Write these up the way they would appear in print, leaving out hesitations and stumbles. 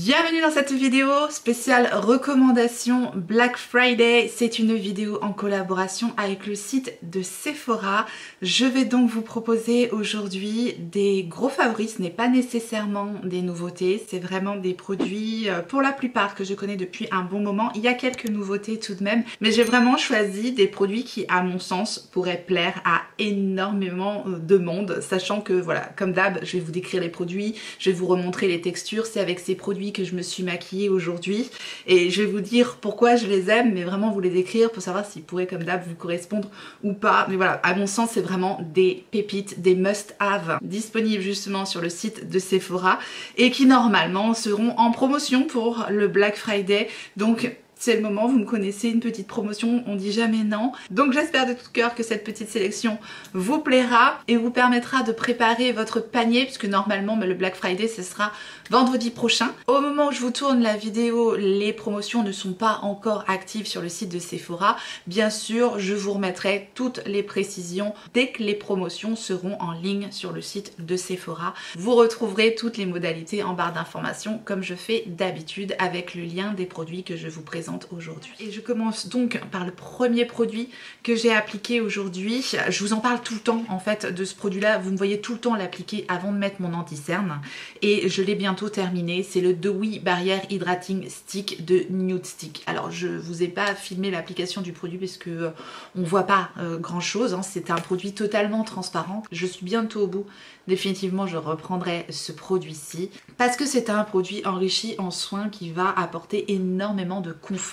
Bienvenue dans cette vidéo spéciale recommandation Black Friday. C'est une vidéo en collaboration avec le site de Sephora. Je vais donc vous proposer aujourd'hui des gros favoris. Ce n'est pas nécessairement des nouveautés, c'est vraiment des produits pour la plupart que je connais depuis un bon moment. Il y a quelques nouveautés tout de même, mais j'ai vraiment choisi des produits qui, à mon sens, pourraient plaire à énormément de monde, sachant que voilà, comme d'hab, je vais vous décrire les produits, je vais vous remontrer les textures. C'est avec ces produits que je me suis maquillée aujourd'hui et je vais vous dire pourquoi je les aime, mais vraiment vous les décrire pour savoir s'ils pourraient comme d'hab vous correspondre ou pas. Mais voilà, à mon sens c'est vraiment des pépites, des must-have disponibles justement sur le site de Sephora et qui normalement seront en promotion pour le Black Friday. Donc c'est le moment, vous me connaissez, une petite promotion, on dit jamais non. Donc j'espère de tout cœur que cette petite sélection vous plaira et vous permettra de préparer votre panier, puisque normalement le Black Friday ce sera vendredi prochain. Au moment où je vous tourne la vidéo, les promotions ne sont pas encore actives sur le site de Sephora. Bien sûr, je vous remettrai toutes les précisions dès que les promotions seront en ligne sur le site de Sephora. Vous retrouverez toutes les modalités en barre d'informations comme je fais d'habitude avec le lien des produits que je vous présente aujourd'hui. Et je commence donc par le premier produit que j'ai appliqué aujourd'hui. Je vous en parle tout le temps en fait de ce produit là, vous me voyez tout le temps l'appliquer avant de mettre mon anti-cerne et je l'ai bientôt terminé. C'est le Dewy Barrier Hydrating Stick de Nude Stick. Alors je vous ai pas filmé l'application du produit parce que on voit pas grand chose, hein. C'est un produit totalement transparent. Je suis bientôt au bout. Définitivement je reprendrai ce produit-ci parce que c'est un produit enrichi en soins qui va apporter énormément de confort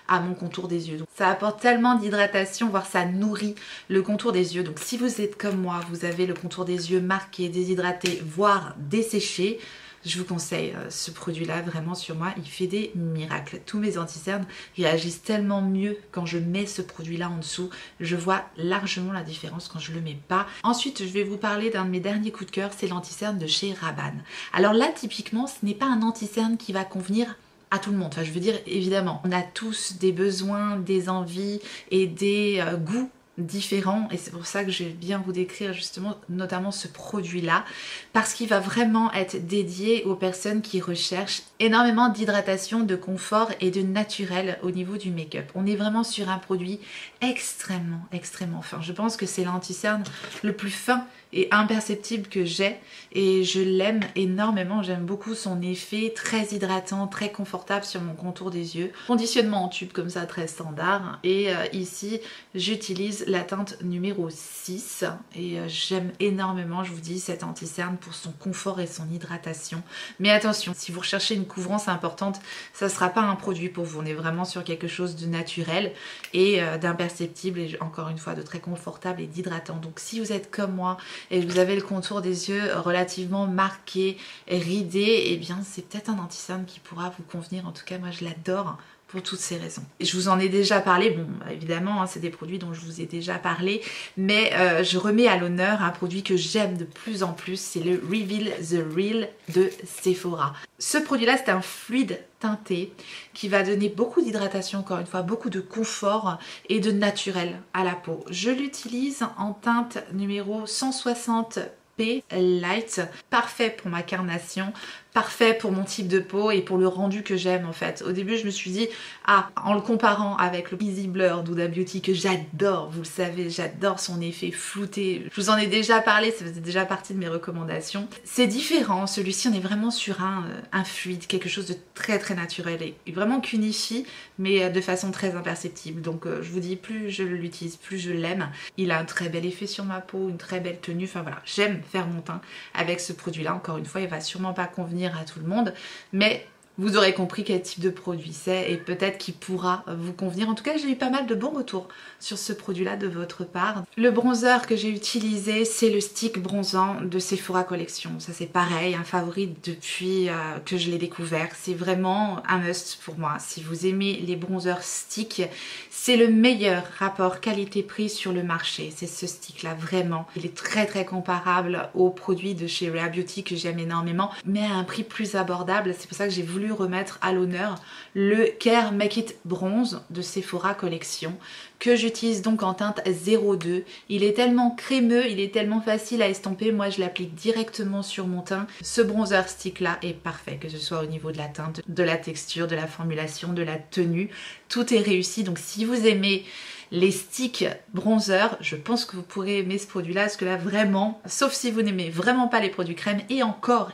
à mon contour des yeux. Donc, ça apporte tellement d'hydratation, voire ça nourrit le contour des yeux. Donc si vous êtes comme moi, vous avez le contour des yeux marqué, déshydraté, voire desséché, je vous conseille ce produit-là, vraiment sur moi, il fait des miracles. Tous mes anti-cernes réagissent tellement mieux quand je mets ce produit-là en dessous. Je vois largement la différence quand je le mets pas. Ensuite, je vais vous parler d'un de mes derniers coups de cœur, c'est l'anti-cerne de chez Rabanne. Alors là, typiquement, ce n'est pas un anti-cerne qui va convenir à tout le monde. Enfin, je veux dire, évidemment, on a tous des besoins, des envies et des goûts différents et c'est pour ça que je vais bien vous décrire justement notamment ce produit là parce qu'il va vraiment être dédié aux personnes qui recherchent énormément d'hydratation, de confort et de naturel au niveau du make-up. On est vraiment sur un produit extrêmement fin. Je pense que c'est l'anti-cerne le plus fin et imperceptible que j'ai et je l'aime énormément. J'aime beaucoup son effet très hydratant, très confortable sur mon contour des yeux. Conditionnement en tube comme ça, très standard. Et ici j'utilise la teinte numéro 6 et j'aime énormément, je vous dis, cet anti-cerne pour son confort et son hydratation. Mais attention, si vous recherchez une couvrance importante, ça sera pas un produit pour vous. On est vraiment sur quelque chose de naturel et d'imperceptible et encore une fois de très confortable et d'hydratant. Donc si vous êtes comme moi et vous avez le contour des yeux relativement marqué, ridé, et bien c'est peut-être un anti-cerne qui pourra vous convenir. En tout cas moi je l'adore pour toutes ces raisons. Et je vous en ai déjà parlé, bon évidemment hein, c'est des produits dont je vous ai déjà parlé, mais je remets à l'honneur un produit que j'aime de plus en plus, c'est le Reveal the Real de Sephora. Ce produit là c'est un fluide teinté qui va donner beaucoup d'hydratation, encore une fois beaucoup de confort et de naturel à la peau. Je l'utilise en teinte numéro 160 P Light, parfait pour ma carnation, parfait pour mon type de peau et pour le rendu que j'aime en fait. Au début je me suis dit, ah, en le comparant avec le Easy Blur d'Huda Beauty que j'adore, vous le savez, j'adore son effet flouté. Je vous en ai déjà parlé, ça faisait déjà partie de mes recommandations. C'est différent, celui-ci on est vraiment sur un fluide, quelque chose de très naturel et vraiment qu'unifie mais de façon très imperceptible. Donc je vous dis, plus je l'utilise, plus je l'aime. Il a un très bel effet sur ma peau, une très belle tenue, enfin voilà, j'aime faire mon teint avec ce produit-là. Encore une fois, il va sûrement pas convenir à tout le monde, mais vous aurez compris quel type de produit c'est et peut-être qu'il pourra vous convenir. En tout cas, j'ai eu pas mal de bons retours sur ce produit-là de votre part. Le bronzer que j'ai utilisé, c'est le stick bronzant de Sephora Collection. Ça c'est pareil, un favori depuis que je l'ai découvert. C'est vraiment un must pour moi. Si vous aimez les bronzers stick, c'est le meilleur rapport qualité-prix sur le marché. C'est ce stick-là, vraiment. Il est très comparable aux produits de chez Rare Beauty que j'aime énormément, mais à un prix plus abordable. C'est pour ça que j'ai voulu remettre à l'honneur le Care Make It Bronze de Sephora Collection que j'utilise donc en teinte 02. Il est tellement crémeux, il est tellement facile à estomper, moi je l'applique directement sur mon teint. Ce bronzer stick là est parfait, que ce soit au niveau de la teinte, de la texture, de la formulation, de la tenue, tout est réussi. Donc si vous aimez les sticks bronzer, je pense que vous pourrez aimer ce produit là, parce que là vraiment, sauf si vous n'aimez vraiment pas les produits crème, et encore,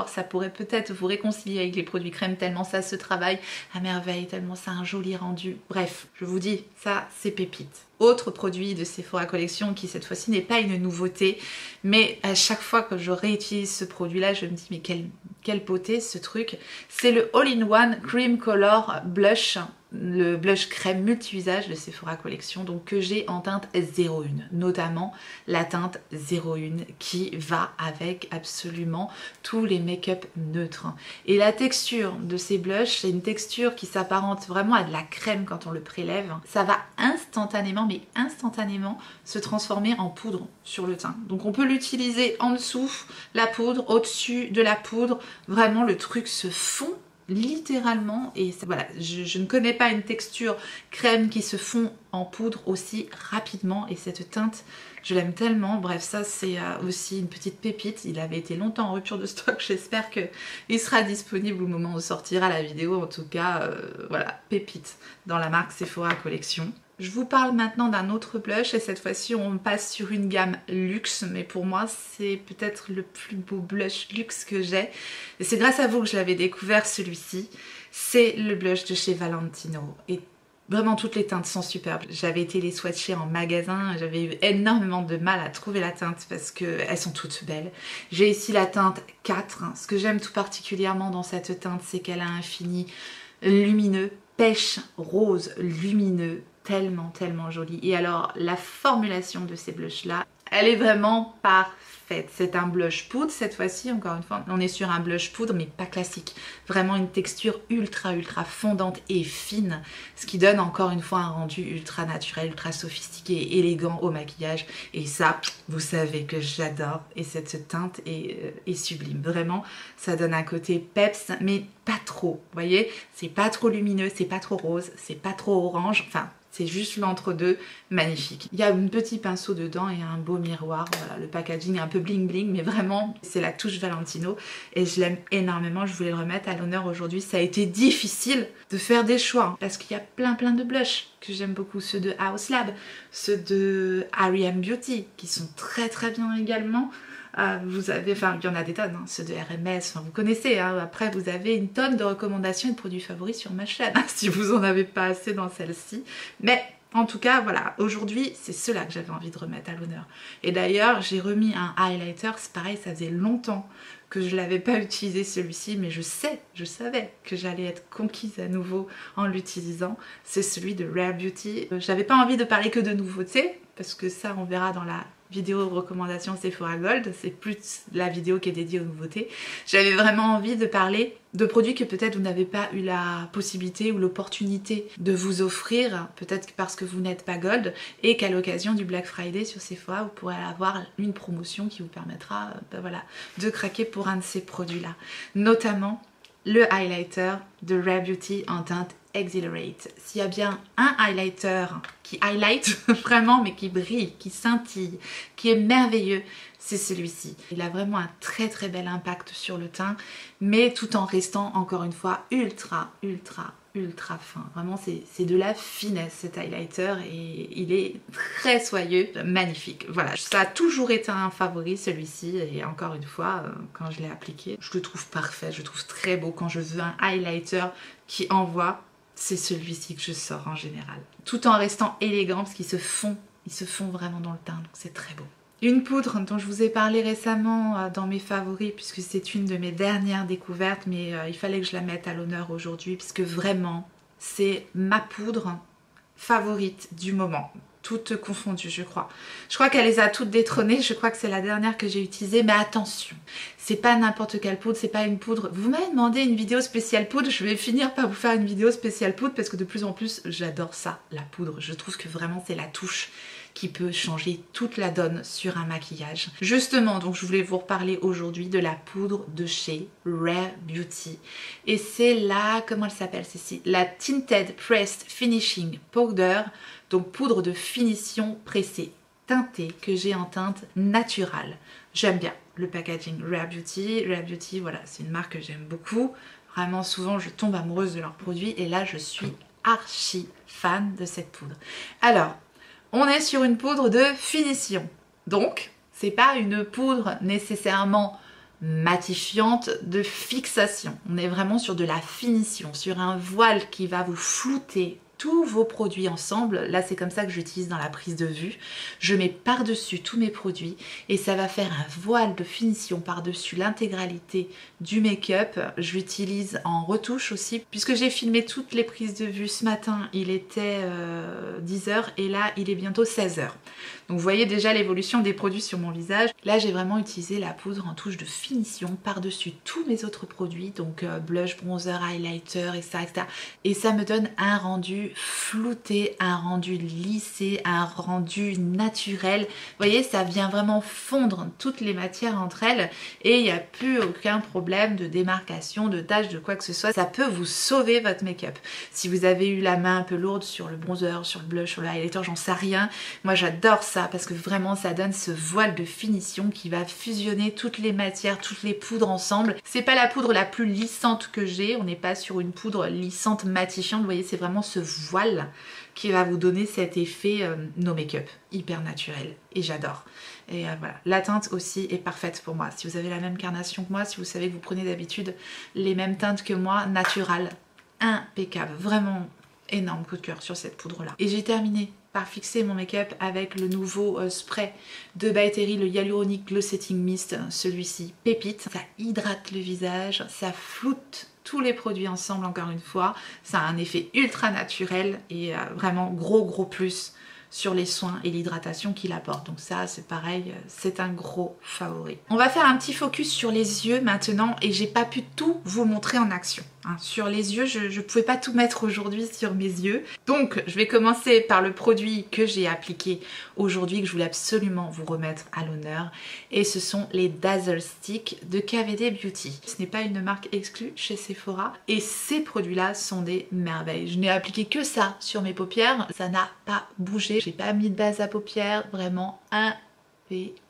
ça pourrait peut-être vous réconcilier avec les produits crème tellement ça se travaille à merveille, tellement ça a un joli rendu. Bref, je vous dis, ça c'est pépite. Autre produit de Sephora Collection qui cette fois-ci n'est pas une nouveauté, mais à chaque fois que je réutilise ce produit là, je me dis mais quelle beauté ce truc. C'est le All-in-One Cream Color Blush, le blush crème multi-usage de Sephora Collection, donc que j'ai en teinte 01, notamment la teinte 01 qui va avec absolument tous les make-up neutres. Et la texture de ces blushs, c'est une texture qui s'apparente vraiment à de la crème quand on le prélève. Ça va instantanément, mais instantanément, se transformer en poudre sur le teint. Donc on peut l'utiliser en dessous, la poudre, au-dessus de la poudre. Vraiment, le truc se fond littéralement, et voilà, je ne connais pas une texture crème qui se fond en poudre aussi rapidement, et cette teinte je l'aime tellement. Bref, ça c'est aussi une petite pépite. Il avait été longtemps en rupture de stock, j'espère qu'il sera disponible au moment où sortira la vidéo. En tout cas, voilà, pépite dans la marque Sephora Collection. Je vous parle maintenant d'un autre blush, et cette fois-ci on passe sur une gamme luxe, mais pour moi c'est peut-être le plus beau blush luxe que j'ai, et c'est grâce à vous que je l'avais découvert celui-ci. C'est le blush de chez Valentino, et vraiment toutes les teintes sont superbes. J'avais été les swatcher en magasin, j'avais eu énormément de mal à trouver la teinte parce qu'elles sont toutes belles. J'ai ici la teinte 4, ce que j'aime tout particulièrement dans cette teinte, c'est qu'elle a un fini lumineux, pêche rose lumineux, tellement joli. Et alors la formulation de ces blushs là, elle est vraiment parfaite. C'est un blush poudre cette fois-ci, encore une fois on est sur un blush poudre mais pas classique, vraiment une texture ultra fondante et fine, ce qui donne encore une fois un rendu ultra naturel, ultra sophistiqué, élégant au maquillage, et ça vous savez que j'adore. Et cette teinte est sublime, vraiment ça donne un côté peps mais pas trop, vous voyez, c'est pas trop lumineux, c'est pas trop rose, c'est pas trop orange, enfin c'est juste l'entre-deux, magnifique. Il y a un petit pinceau dedans et un beau miroir. Voilà, le packaging est un peu bling bling, mais vraiment, c'est la touche Valentino. Et je l'aime énormément, je voulais le remettre à l'honneur aujourd'hui. Ça a été difficile de faire des choix, parce qu'il y a plein de blushs que j'aime beaucoup. Ceux de House Lab, ceux de R.E.M. Beauty, qui sont très bien également. Vous avez, enfin il y en a des tonnes, hein, ceux de RMS, enfin vous connaissez, hein. Après vous avez une tonne de recommandations et de produits favoris sur ma chaîne, hein, si vous en avez pas assez dans celle-ci. Mais en tout cas voilà, aujourd'hui c'est ceux-là que j'avais envie de remettre à l'honneur. Et d'ailleurs j'ai remis un highlighter, c'est pareil, ça faisait longtemps que je l'avais pas utilisé celui-ci, mais je savais que j'allais être conquise à nouveau en l'utilisant. C'est celui de Rare Beauty. J'avais pas envie de parler que de nouveautés, parce que ça on verra dans la vidéo recommandation Sephora Gold, c'est plus la vidéo qui est dédiée aux nouveautés. J'avais vraiment envie de parler de produits que peut-être vous n'avez pas eu la possibilité ou l'opportunité de vous offrir, peut-être parce que vous n'êtes pas Gold, et qu'à l'occasion du Black Friday sur Sephora, vous pourrez avoir une promotion qui vous permettra voilà, de craquer pour un de ces produits-là. Notamment le highlighter de Rare Beauty en teinte Exhilarate. S'il y a bien un highlighter qui highlight vraiment, mais qui brille, qui scintille, qui est merveilleux, c'est celui-ci. Il a vraiment un très bel impact sur le teint, mais tout en restant encore une fois ultra fin. Vraiment c'est de la finesse cet highlighter, et il est très soyeux, magnifique. Voilà, ça a toujours été un favori celui-ci, et encore une fois quand je l'ai appliqué, je le trouve parfait, je le trouve très beau. Quand je veux un highlighter qui envoie, c'est celui-ci que je sors en général. Tout en restant élégant, parce qu'ils se fond vraiment dans le teint, donc c'est très beau. Une poudre dont je vous ai parlé récemment dans mes favoris, puisque c'est une de mes dernières découvertes, mais il fallait que je la mette à l'honneur aujourd'hui, puisque vraiment c'est ma poudre favorite du moment, toutes confondues je crois. Je crois qu'elle les a toutes détrônées, je crois que c'est la dernière que j'ai utilisée, mais attention, c'est pas n'importe quelle poudre, c'est pas une poudre. Vous m'avez demandé une vidéo spéciale poudre, je vais finir par vous faire une vidéo spéciale poudre, parce que de plus en plus j'adore ça, la poudre. Je trouve que vraiment c'est la touche qui peut changer toute la donne sur un maquillage. Justement, donc je voulais vous reparler aujourd'hui de la poudre de chez Rare Beauty. Et c'est la, comment elle s'appelle celle-ci? La Tinted Pressed Finishing Powder, donc poudre de finition pressée teintée que j'ai en teinte naturelle. J'aime bien le packaging Rare Beauty. Rare Beauty, voilà, c'est une marque que j'aime beaucoup. Vraiment, souvent, je tombe amoureuse de leurs produits et là, je suis archi fan de cette poudre. Alors, on est sur une poudre de finition. Donc, c'est pas une poudre nécessairement matifiante de fixation. On est vraiment sur de la finition, sur un voile qui va vous flouter tous vos produits ensemble. Là, c'est comme ça que j'utilise dans la prise de vue. Je mets par-dessus tous mes produits et ça va faire un voile de finition par-dessus l'intégralité du make-up. Je l'utilise en retouche aussi. Puisque j'ai filmé toutes les prises de vue ce matin, il était 10 h et là, il est bientôt 16 h. Donc, vous voyez déjà l'évolution des produits sur mon visage. Là, j'ai vraiment utilisé la poudre en touche de finition par-dessus tous mes autres produits. Donc, blush, bronzer, highlighter, etc., etc. Et ça me donne un rendu flouté, un rendu lissé, un rendu naturel. Vous voyez, ça vient vraiment fondre toutes les matières entre elles et il n'y a plus aucun problème de démarcation, de taches, de quoi que ce soit. Ça peut vous sauver votre make-up. Si vous avez eu la main un peu lourde sur le bronzer, sur le blush, sur le highlighter, j'en sais rien. Moi, j'adore ça parce que vraiment, ça donne ce voile de finition qui va fusionner toutes les matières, toutes les poudres ensemble. C'est pas la poudre la plus lissante que j'ai. On n'est pas sur une poudre lissante matifiante. Vous voyez, c'est vraiment ce voile qui va vous donner cet effet no make-up hyper naturel et j'adore. Et voilà, la teinte aussi est parfaite pour moi. Si vous avez la même carnation que moi, si vous savez que vous prenez d'habitude les mêmes teintes que moi, naturel, impeccable, vraiment énorme coup de cœur sur cette poudre là. Et j'ai terminé par fixer mon make-up avec le nouveau spray de By Terry, le Hyaluronic Glow Setting Mist, celui-ci pépite. Ça hydrate le visage, ça floute tous les produits ensemble encore une fois. Ça a un effet ultra naturel et vraiment gros plus sur les soins et l'hydratation qu'il apporte. Donc ça, c'est pareil, c'est un gros favori. On va faire un petit focus sur les yeux maintenant et j'ai pas pu tout vous montrer en action. Sur les yeux, je pouvais pas tout mettre aujourd'hui sur mes yeux. Donc, je vais commencer par le produit que j'ai appliqué aujourd'hui, que je voulais absolument vous remettre à l'honneur. Et ce sont les Dazzle Stick de KVD Beauty. Ce n'est pas une marque exclue chez Sephora. Et ces produits-là sont des merveilles. Je n'ai appliqué que ça sur mes paupières. Ça n'a pas bougé. J'ai pas mis de base à paupières. Vraiment impeccable.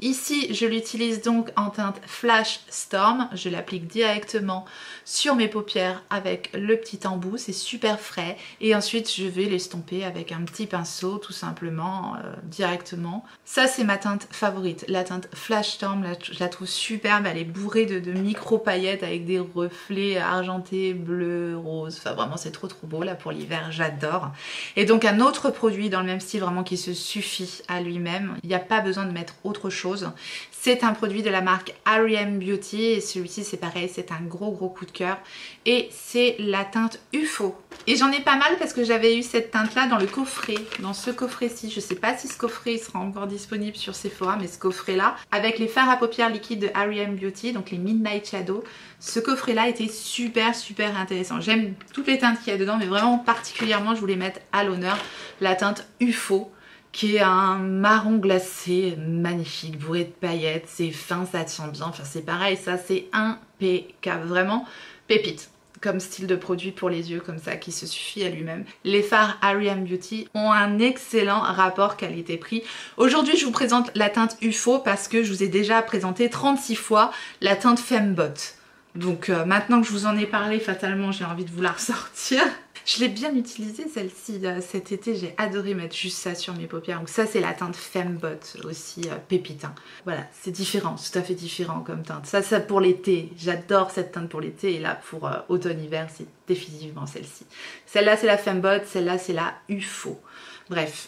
Ici, je l'utilise donc en teinte Flash Storm. Je l'applique directement sur mes paupières avec le petit embout. C'est super frais. Et ensuite, je vais l'estomper avec un petit pinceau, tout simplement, directement. Ça, c'est ma teinte favorite. La teinte Flash Storm, je la trouve superbe. Elle est bourrée de micro paillettes avec des reflets argentés, bleus, roses. Enfin, vraiment, c'est trop beau là pour l'hiver. J'adore. Et donc, un autre produit dans le même style, vraiment qui se suffit à lui-même. Il n'y a pas besoin de mettre autre chose. C'est un produit de la marque R.E.M. Beauty et celui-ci c'est pareil, c'est un gros coup de cœur et c'est la teinte UFO. Et j'en ai pas mal parce que j'avais eu cette teinte là dans le coffret, dans ce coffret-ci. Je sais pas si ce coffret sera encore disponible sur Sephora, mais ce coffret là, avec les fards à paupières liquides de R.E.M. Beauty, donc les Midnight Shadow, ce coffret là était super intéressant. J'aime toutes les teintes qu'il y a dedans, mais vraiment particulièrement je voulais mettre à l'honneur la teinte UFO, qui est un marron glacé magnifique, bourré de paillettes, c'est fin, ça tient bien, enfin c'est pareil, ça c'est impeccable, vraiment pépite comme style de produit pour les yeux comme ça qui se suffit à lui-même. Les fards R.E.M. Beauty ont un excellent rapport qualité-prix. Aujourd'hui je vous présente la teinte UFO parce que je vous ai déjà présenté 36 fois la teinte Fembot. Donc maintenant que je vous en ai parlé, fatalement j'ai envie de vous la ressortir. Je l'ai bien utilisée celle-ci cet été, j'ai adoré mettre juste ça sur mes paupières. Donc ça c'est la teinte Fembot aussi pépite. Voilà, c'est différent, tout à fait différent comme teinte. Ça pour l'été, j'adore cette teinte pour l'été et là pour automne-hiver c'est définitivement celle-ci. Celle-là c'est la Fembot, celle-là c'est la UFO. Bref.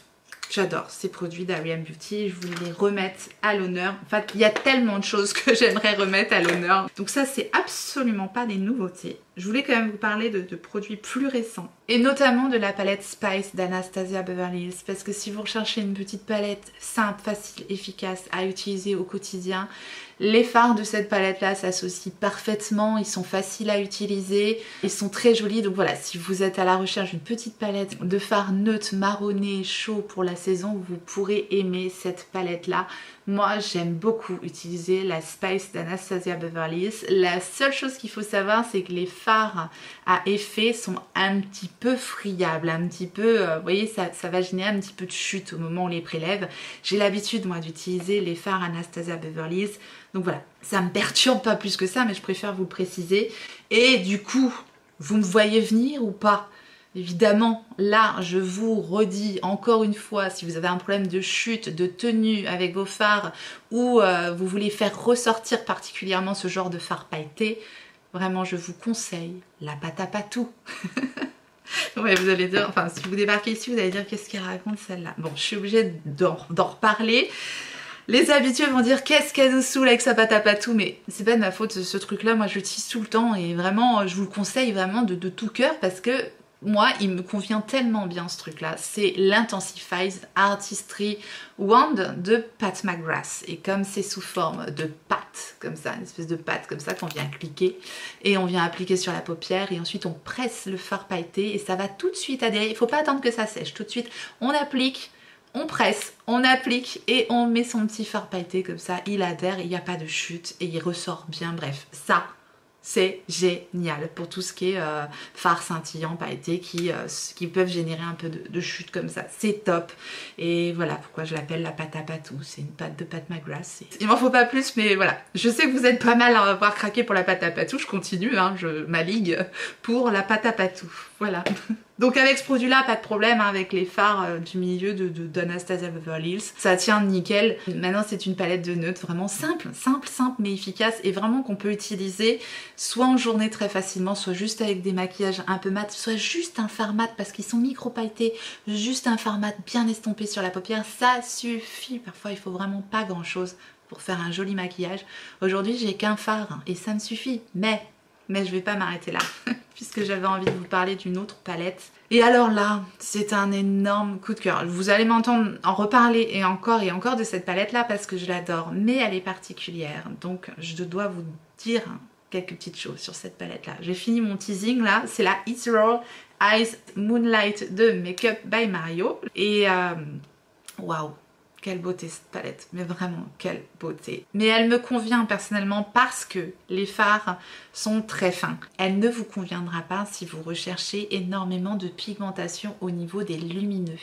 J'adore ces produits d'R.E.M. Beauty, je voulais les remettre à l'honneur. En fait, il y a tellement de choses que j'aimerais remettre à l'honneur. Donc ça, c'est absolument pas des nouveautés. Je voulais quand même vous parler de produits plus récents. Et notamment de la palette Spice d'Anastasia Beverly Hills. Parce que si vous recherchez une petite palette simple, facile, efficace à utiliser au quotidien, Les fards de cette palette là s'associent parfaitement, ils sont faciles à utiliser, ils sont très jolis. Donc voilà, si vous êtes à la recherche d'une petite palette de fards neutres, marronnés, chauds pour la saison, vous pourrez aimer cette palette là. Moi j'aime beaucoup utiliser la Spice d'Anastasia Beverly Hills. La seule chose qu'il faut savoir, c'est que les fards à effet sont un petit peu friables, un petit peu, vous voyez, ça va générer un petit peu de chute au moment où on les prélève. J'ai l'habitude moi d'utiliser les fards Anastasia Beverly Hills, donc voilà, ça me perturbe pas plus que ça, mais je préfère vous le préciser. Et du coup, vous me voyez venir ou pas? Évidemment, là, je vous redis encore une fois, si vous avez un problème de chute, de tenue avec vos fards, ou vous voulez faire ressortir particulièrement ce genre de fard pailleté, vraiment, je vous conseille la pâte à patou. Ouais, vous allez dire, enfin, si vous débarquez ici, vous allez dire qu'est-ce qu'il raconte celle-là. Bon, je suis obligée d'en reparler. Les habitués vont dire qu'est-ce qu'elle nous saoule avec sa pâte à patou, mais c'est pas de ma faute ce truc-là. Moi, je l'utilise tout le temps et vraiment, je vous le conseille vraiment de tout cœur parce que moi, il me convient tellement bien ce truc-là. C'est l'Intensifies Artistry Wand de Pat McGrath. Et comme c'est sous forme de pâte, comme ça, une espèce de pâte comme ça qu'on vient cliquer et on vient appliquer sur la paupière et ensuite on presse le fard pailleté et ça va tout de suite adhérer. Il ne faut pas attendre que ça sèche. Tout de suite, on applique, on presse, on applique et on met son petit fard pailleté comme ça. Il adhère, il n'y a pas de chute et il ressort bien. Bref, ça... c'est génial pour tout ce qui est fard scintillant, pailleté qui peuvent générer un peu de chute comme ça. C'est top. Et voilà pourquoi je l'appelle la pâte à patou. C'est une pâte de Pat McGrath. Il m'en faut pas plus, mais voilà. Je sais que vous êtes pas mal à avoir craqué pour la pâte à patou. Je continue, hein, ma ligue pour la pâte à patou. Voilà. Donc avec ce produit-là, pas de problème hein, avec les fards du milieu d'Anastasia Beverly Hills. Ça tient nickel. Maintenant, c'est une palette de neutres vraiment simple, mais efficace et vraiment qu'on peut utiliser soit en journée très facilement, soit juste avec des maquillages un peu mat, soit juste un fard mat parce qu'ils sont micro pailletés, juste un fard mat bien estompé sur la paupière, ça suffit. Parfois, il faut vraiment pas grand-chose pour faire un joli maquillage. Aujourd'hui, j'ai qu'un fard et ça me suffit, mais je vais pas m'arrêter là puisque j'avais envie de vous parler d'une autre palette. Et alors là, c'est un énorme coup de cœur. Vous allez m'entendre en reparler et encore de cette palette là parce que je l'adore, mais elle est particulière. Donc je dois vous dire quelques petites choses sur cette palette là. J'ai fini mon teasing là, c'est la Ethereal Eyes Moonlight de Makeup by Mario. Et waouh! Quelle beauté cette palette, mais vraiment quelle beauté. Mais elle me convient personnellement parce que les fards sont très fins. Elle ne vous conviendra pas si vous recherchez énormément de pigmentation au niveau des lumineux.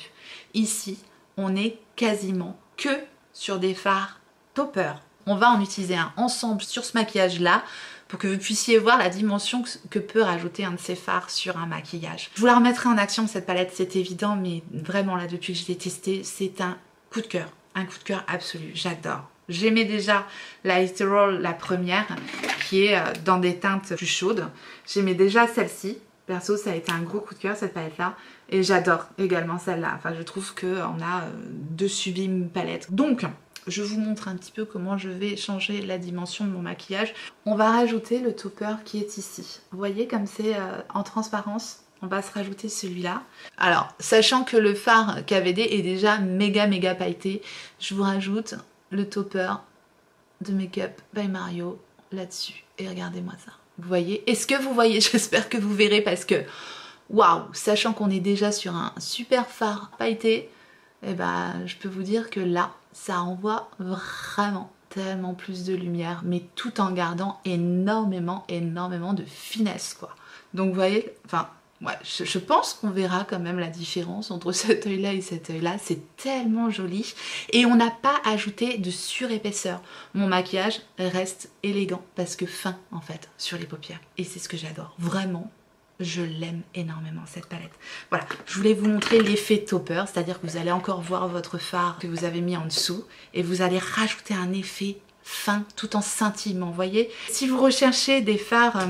Ici, on est quasiment que sur des fards topper. On va en utiliser un ensemble sur ce maquillage-là pour que vous puissiez voir la dimension que peut rajouter un de ces fards sur un maquillage. Je vous la remettrai en action cette palette, c'est évident, mais vraiment là, depuis que je l'ai testée, c'est un coup de cœur absolu, j'adore. J'aimais déjà la Ethereal, la première, qui est dans des teintes plus chaudes. J'aimais déjà celle-ci. Perso, ça a été un gros coup de cœur cette palette-là. Et j'adore également celle-là. Enfin, je trouve qu'on a deux sublimes palettes. Donc, je vous montre un petit peu comment je vais changer la dimension de mon maquillage. On va rajouter le topper qui est ici. Vous voyez comme c'est en transparence ? On va se rajouter celui-là. Alors, sachant que le fard KVD est déjà méga pailleté, je vous rajoute le topper de Makeup by Mario là-dessus. Et regardez-moi ça. Vous voyez? Est-ce que vous voyez? J'espère que vous verrez parce que, waouh! Sachant qu'on est déjà sur un super fard pailleté, eh ben, je peux vous dire que là, ça envoie vraiment tellement plus de lumière, mais tout en gardant énormément de finesse, quoi. Donc, vous voyez, enfin... ouais, je pense qu'on verra quand même la différence entre cet œil-là et cet œil-là. C'est tellement joli. Et on n'a pas ajouté de surépaisseur. Mon maquillage reste élégant parce que fin, en fait, sur les paupières. Et c'est ce que j'adore. Vraiment, je l'aime énormément, cette palette. Voilà, je voulais vous montrer l'effet topper. C'est-à-dire que vous allez encore voir votre fard que vous avez mis en dessous. Et vous allez rajouter un effet fin tout en scintillement, vous voyez. Si vous recherchez des fards,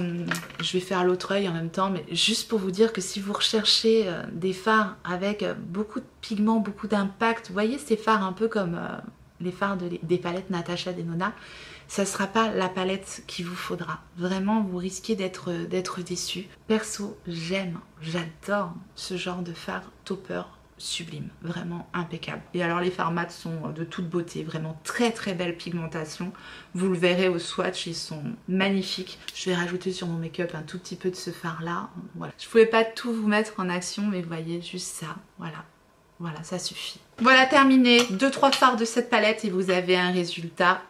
je vais faire l'autre œil en même temps, mais juste pour vous dire que si vous recherchez des fards avec beaucoup de pigments, beaucoup d'impact, vous voyez ces fards un peu comme les fards des palettes Natasha Denona, ça sera pas la palette qu'il vous faudra. Vraiment, vous risquez d'être déçus. Perso, j'adore ce genre de fard topper sublime, vraiment impeccable. Et alors les fards mat sont de toute beauté, vraiment très très belle pigmentation. Vous le verrez au swatch, ils sont magnifiques. Je vais rajouter sur mon make-up un tout petit peu de ce fard là. Voilà. Je pouvais pas tout vous mettre en action, mais vous voyez juste ça, voilà. Voilà, ça suffit. Voilà, terminé. 2-3 fards de cette palette et vous avez un résultat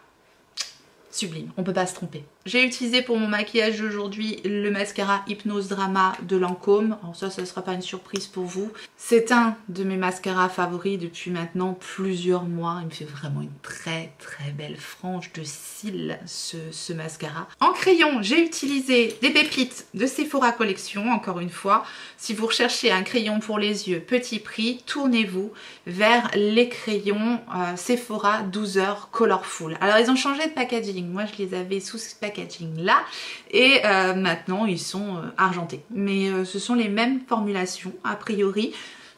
sublime, on peut pas se tromper. J'ai utilisé pour mon maquillage d'aujourd'hui le mascara Hypnose Drama de Lancôme. Alors ça sera pas une surprise pour vous. C'est un de mes mascaras favoris depuis maintenant plusieurs mois. Il me fait vraiment une très très belle frange de cils ce mascara. En crayon, j'ai utilisé des pépites de Sephora Collection, encore une fois. Si vous recherchez un crayon pour les yeux petit prix, tournez-vous vers les crayons Sephora 12h Colorful. Alors ils ont changé de packaging. Moi je les avais sous ce packaging là et maintenant ils sont argentés, mais ce sont les mêmes formulations a priori.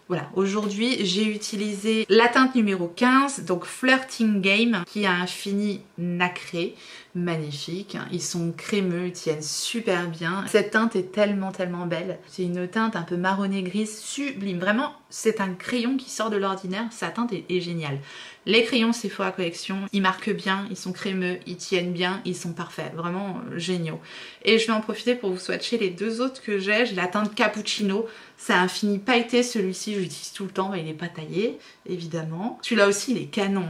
Voilà, aujourd'hui j'ai utilisé la teinte numéro 15, donc Flirting Game, qui a un fini nacré, magnifique. Ils sont crémeux, ils tiennent super bien. Cette teinte est tellement belle. C'est une teinte un peu marronné grise, sublime. Vraiment, c'est un crayon qui sort de l'ordinaire. Sa teinte est géniale. Les crayons Sephora Collection, ils marquent bien, ils sont crémeux, ils tiennent bien, ils sont parfaits. Vraiment géniaux. Et je vais en profiter pour vous swatcher les deux autres que j'ai. J'ai la teinte Cappuccino. C'est un fini pailleté, celui-ci je l'utilise tout le temps, mais il n'est pas taillé, évidemment. Celui-là aussi, il est canon.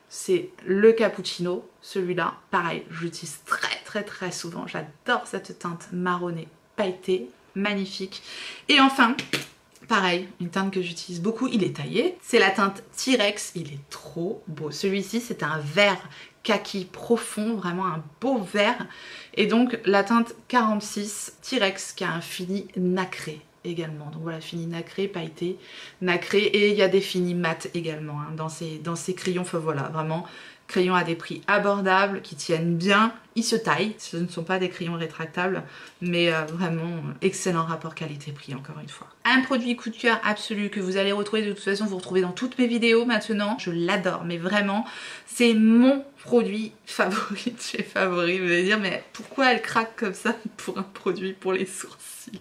C'est le Cappuccino, celui-là. Pareil, je l'utilise très souvent. J'adore cette teinte marronnée, pailletée, magnifique. Et enfin, pareil, une teinte que j'utilise beaucoup, il est taillé. C'est la teinte T-Rex, il est trop beau. Celui-ci, c'est un vert kaki profond, vraiment un beau vert. Et donc, la teinte 46 T-Rex qui a un fini nacré également. Donc voilà, fini nacré, pailleté, nacré, et il y a des finis mat également hein, dans ces crayons. Enfin voilà, vraiment crayons à des prix abordables, qui tiennent bien, ils se taillent. Ce ne sont pas des crayons rétractables, mais vraiment excellent rapport qualité-prix encore une fois. Un produit coup de cœur absolu que vous allez retrouver, de toute façon vous retrouvez dans toutes mes vidéos maintenant. Je l'adore, mais vraiment c'est mon produit favori de chez Favori. Vous allez dire mais pourquoi elle craque comme ça pour un produit pour les sourcils?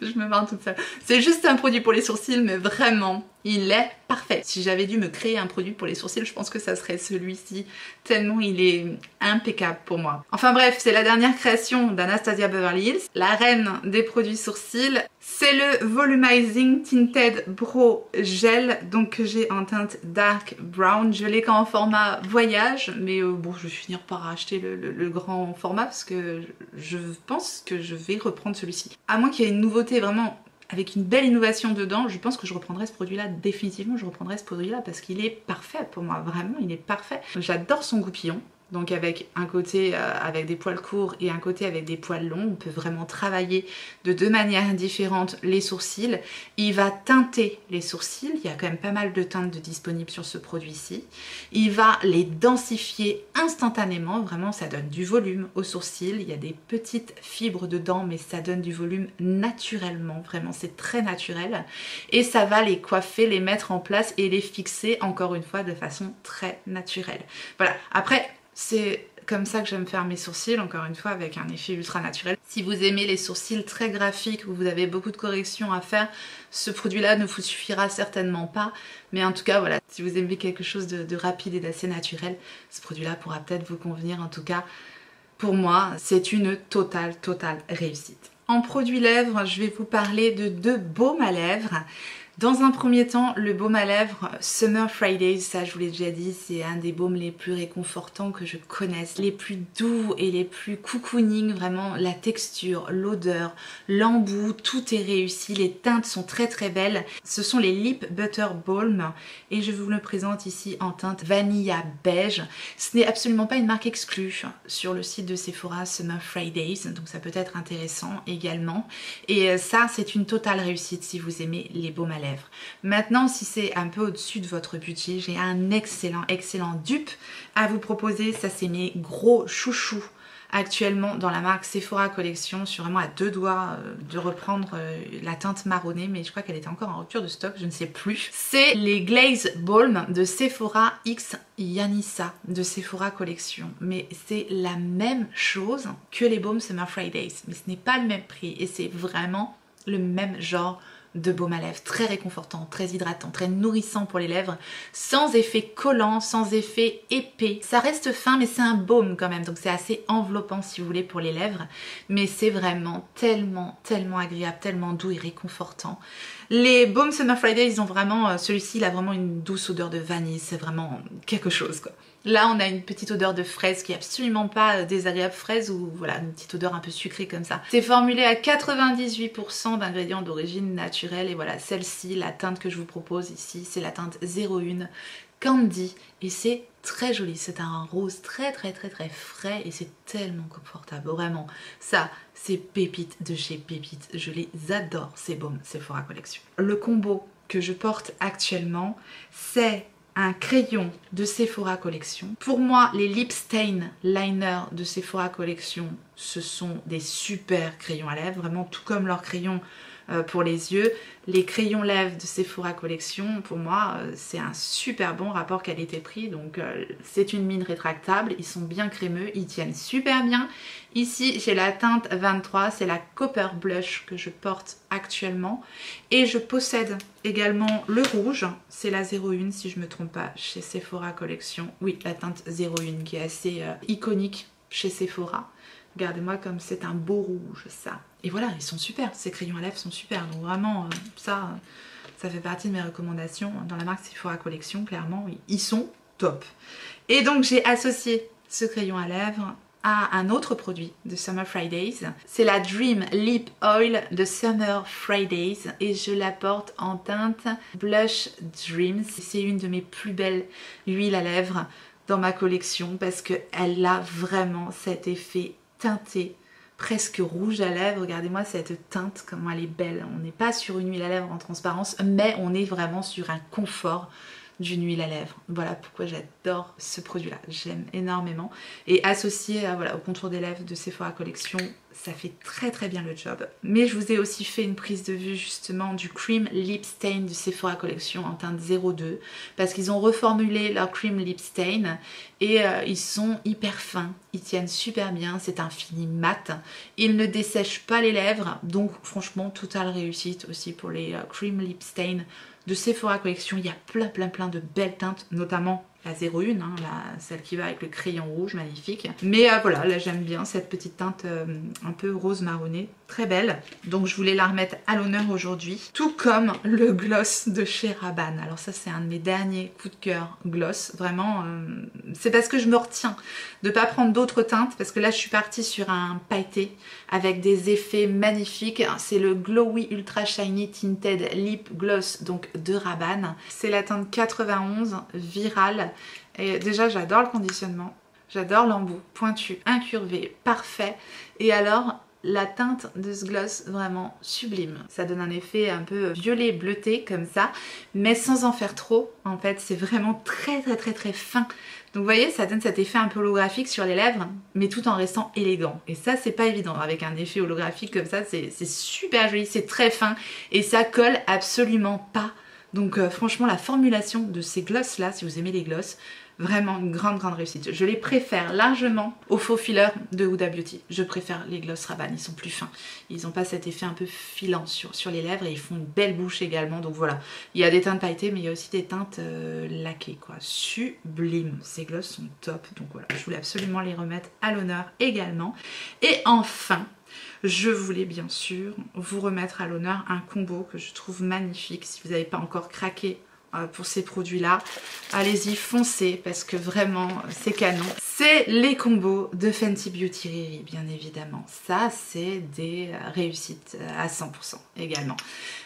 Je me marre toute seule. C'est juste un produit pour les sourcils, mais vraiment, il est parfait. Si j'avais dû me créer un produit pour les sourcils, je pense que ça serait celui-ci, tellement il est impeccable pour moi. Enfin bref, c'est la dernière création d'Anastasia Beverly Hills, la reine des produits sourcils. C'est le Volumizing Tinted Brow Gel, donc que j'ai en teinte Dark Brown. Je l'ai qu'en format voyage, mais bon, je vais finir par acheter le grand format parce que je pense que je vais reprendre celui-ci. À moins qu'il y ait une nouveauté vraiment avec une belle innovation dedans, je pense que je reprendrai ce produit-là définitivement. Je reprendrai ce produit-là parce qu'il est parfait pour moi, vraiment, il est parfait. J'adore son goupillon. Donc avec un côté avec des poils courts et un côté avec des poils longs, on peut vraiment travailler de deux manières différentes les sourcils. Il va teinter les sourcils, il y a quand même pas mal de teintes disponibles sur ce produit-ci. Il va les densifier instantanément, vraiment ça donne du volume aux sourcils. Il y a des petites fibres dedans, mais ça donne du volume naturellement, vraiment c'est très naturel. Et ça va les coiffer, les mettre en place et les fixer encore une fois de façon très naturelle. Voilà, après c'est comme ça que j'aime faire mes sourcils, encore une fois avec un effet ultra naturel. Si vous aimez les sourcils très graphiques, où vous avez beaucoup de corrections à faire, ce produit-là ne vous suffira certainement pas. Mais en tout cas, voilà, si vous aimez quelque chose de rapide et d'assez naturel, ce produit-là pourra peut-être vous convenir. En tout cas, pour moi, c'est une totale réussite. En produit lèvres, je vais vous parler de deux baumes à lèvres. Dans un premier temps, le baume à lèvres Summer Fridays, ça je vous l'ai déjà dit, c'est un des baumes les plus réconfortants que je connaisse, les plus doux et les plus cocooning, vraiment la texture, l'odeur, l'embout, tout est réussi, les teintes sont très belles. Ce sont les Lip Butter Balm et je vous le présente ici en teinte Vanilla Beige. Ce n'est absolument pas une marque exclue sur le site de Sephora Summer Fridays, donc ça peut être intéressant également. Et ça, c'est une totale réussite si vous aimez les baumes à lèvres. Maintenant, si c'est un peu au-dessus de votre budget, j'ai un excellent dupe à vous proposer. Ça, c'est mes gros chouchous actuellement dans la marque Sephora Collection. Je suis vraiment à deux doigts de reprendre la teinte marronnée, mais je crois qu'elle était encore en rupture de stock, je ne sais plus. C'est les Glaze Balm de Sephora X Yanissa de Sephora Collection. Mais c'est la même chose que les baumes Summer Fridays, mais ce n'est pas le même prix et c'est vraiment le même genre de baume à lèvres, très réconfortant, très hydratant, très nourrissant pour les lèvres, sans effet collant, sans effet épais. Ça reste fin mais c'est un baume quand même, donc c'est assez enveloppant si vous voulez pour les lèvres, mais c'est vraiment tellement agréable, tellement doux et réconfortant. Les baumes Summer Friday, ils ont vraiment, celui-ci il a vraiment une douce odeur de vanille, c'est vraiment quelque chose quoi. Là on a une petite odeur de fraise qui est absolument pas désagréable, fraise ou voilà une petite odeur un peu sucrée comme ça. C'est formulé à 98% d'ingrédients d'origine naturelle et voilà celle-ci, la teinte que je vous propose ici, c'est la teinte 01 Candy et c'est très joli, c'est un rose très frais et c'est tellement confortable, vraiment. Ça, c'est pépite de chez Pépite, je les adore ces baumes Sephora Collection. Le combo que je porte actuellement, c'est un crayon de Sephora Collection. Pour moi, les Lip Stain Liner de Sephora Collection, ce sont des super crayons à lèvres, vraiment tout comme leurs crayons pour les yeux. Les crayons lèvres de Sephora Collection, pour moi, c'est un super bon rapport qualité-prix. Donc c'est une mine rétractable, ils sont bien crémeux, ils tiennent super bien. Ici, j'ai la teinte 23, c'est la Copper Blush que je porte actuellement. Et je possède également le rouge, c'est la 01 si je ne me trompe pas, chez Sephora Collection. Oui, la teinte 01 qui est assez iconique chez Sephora. Regardez-moi comme c'est un beau rouge ça. Et voilà, ils sont super, ces crayons à lèvres sont super. Donc vraiment, ça fait partie de mes recommandations dans la marque Sephora Collection. Clairement, ils sont top. Et donc j'ai associé ce crayon à lèvres à un autre produit de Summer Fridays. C'est la Dream Lip Oil de Summer Fridays et je la porte en teinte Blush Dreams. C'est une de mes plus belles huiles à lèvres dans ma collection parce qu'elle a vraiment cet effet teinté, presque rouge à lèvres. Regardez-moi cette teinte, comment elle est belle. On n'est pas sur une huile à lèvres en transparence, mais on est vraiment sur un confort d'une huile à lèvres. Voilà pourquoi j'adore ce produit-là. J'aime énormément. Et associé à, voilà, au contour des lèvres de Sephora Collection, ça fait très bien le job. Mais je vous ai aussi fait une prise de vue justement du Cream Lip Stain de Sephora Collection en teinte 02 parce qu'ils ont reformulé leur Cream Lip Stain et ils sont hyper fins, ils tiennent super bien, c'est un fini mat, ils ne dessèchent pas les lèvres, donc franchement totale réussite aussi pour les Cream Lip Stain de Sephora Collection. Il y a plein de belles teintes, notamment la 01, hein, celle qui va avec le crayon rouge, magnifique. Mais voilà, là j'aime bien cette petite teinte un peu rose marronné, très belle. Donc je voulais la remettre à l'honneur aujourd'hui. Tout comme le gloss de chez Rabanne. Alors ça c'est un de mes derniers coups de cœur gloss. Vraiment, c'est parce que je me retiens de ne pas prendre d'autres teintes. Parce que là je suis partie sur un pailleté avec des effets magnifiques. C'est le Glowy Ultra Shiny Tinted Lip Gloss donc de Rabanne. C'est la teinte 91 Virale. Et déjà j'adore le conditionnement, j'adore l'embout pointu, incurvé, parfait. Et alors la teinte de ce gloss vraiment sublime. Ça donne un effet un peu violet bleuté comme ça, mais sans en faire trop. En fait c'est vraiment très fin. Donc vous voyez, ça donne cet effet un peu holographique sur les lèvres, mais tout en restant élégant. Et ça c'est pas évident avec un effet holographique comme ça, c'est super joli, c'est très fin et ça colle absolument pas. Donc franchement la formulation de ces glosses là, si vous aimez les glosses, vraiment une grande réussite. Je les préfère largement aux faux fillers de Huda Beauty. Je préfère les glosses Rabanne, ils sont plus fins. Ils n'ont pas cet effet un peu filant sur les lèvres et ils font une belle bouche également. Donc voilà, il y a des teintes pailletées mais il y a aussi des teintes laquées quoi. Sublime, ces glosses sont top. Donc voilà, je voulais absolument les remettre à l'honneur également. Et enfin, je voulais bien sûr vous remettre à l'honneur un combo que je trouve magnifique. Si vous n'avez pas encore craqué pour ces produits-là, allez-y, foncez parce que vraiment c'est canon. C'est les combos de Fenty Beauty Riri, bien évidemment. Ça, c'est des réussites à 100% également.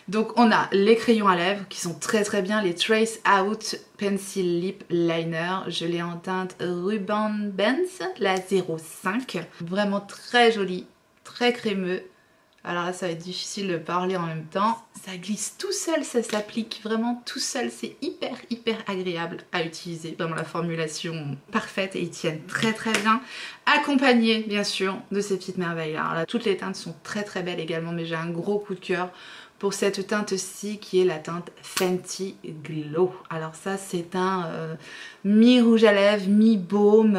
Donc on a les crayons à lèvres qui sont très bien, les Trace Out Pencil Lip Liner. Je l'ai en teinte Ruban Benz, la 05. Vraiment très joli, très crémeux. Alors là ça va être difficile de parler en même temps. Ça glisse tout seul, ça s'applique vraiment tout seul. C'est hyper agréable à utiliser. Vraiment la formulation parfaite et ils tiennent très bien. Accompagné bien sûr de ces petites merveilles là. Alors là toutes les teintes sont très belles également, mais j'ai un gros coup de cœur pour cette teinte-ci qui est la teinte Fenty Glow. Alors ça c'est un mi-rouge à lèvres, mi-baume,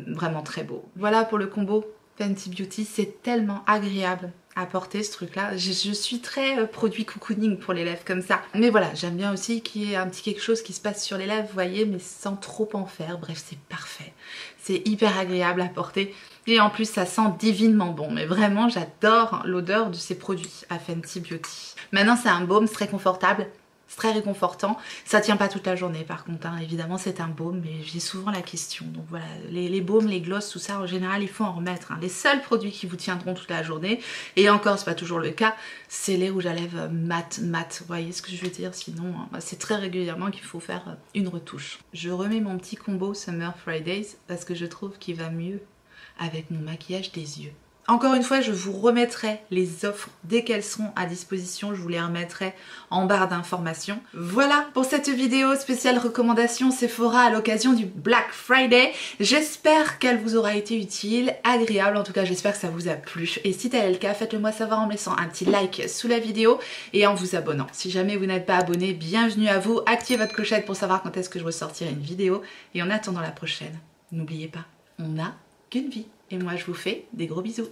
vraiment très beau. Voilà pour le combo Fenty Beauty, c'est tellement agréable à porter ce truc là. Je suis très produit cocooning pour les lèvres comme ça. Mais voilà, j'aime bien aussi qu'il y ait un petit quelque chose qui se passe sur les lèvres, vous voyez, mais sans trop en faire. Bref, c'est parfait. C'est hyper agréable à porter. Et en plus, ça sent divinement bon. Mais vraiment, j'adore l'odeur de ces produits à Fenty Beauty. Maintenant, c'est un baume, c'est très confortable. C'est très réconfortant. Ça tient pas toute la journée par contre, hein. Évidemment c'est un baume, mais j'ai souvent la question. Donc voilà, les baumes, les glosses, tout ça, en général il faut en remettre, hein. Les seuls produits qui vous tiendront toute la journée, et encore c'est pas toujours le cas, c'est les rouges à lèvres mat. Vous voyez ce que je veux dire? Sinon c'est très régulièrement qu'il faut faire une retouche. Je remets mon petit combo Summer Fridays parce que je trouve qu'il va mieux avec mon maquillage des yeux. Encore une fois, je vous remettrai les offres dès qu'elles seront à disposition. Je vous les remettrai en barre d'informations. Voilà pour cette vidéo spéciale recommandation Sephora à l'occasion du Black Friday. J'espère qu'elle vous aura été utile, agréable. En tout cas, j'espère que ça vous a plu. Et si tel est le cas, faites-le moi savoir en me laissant un petit like sous la vidéo et en vous abonnant. Si jamais vous n'êtes pas abonné, bienvenue à vous. Activez votre clochette pour savoir quand est-ce que je ressortirai une vidéo. Et en attendant la prochaine, n'oubliez pas, on n'a qu'une vie. Et moi je vous fais des gros bisous.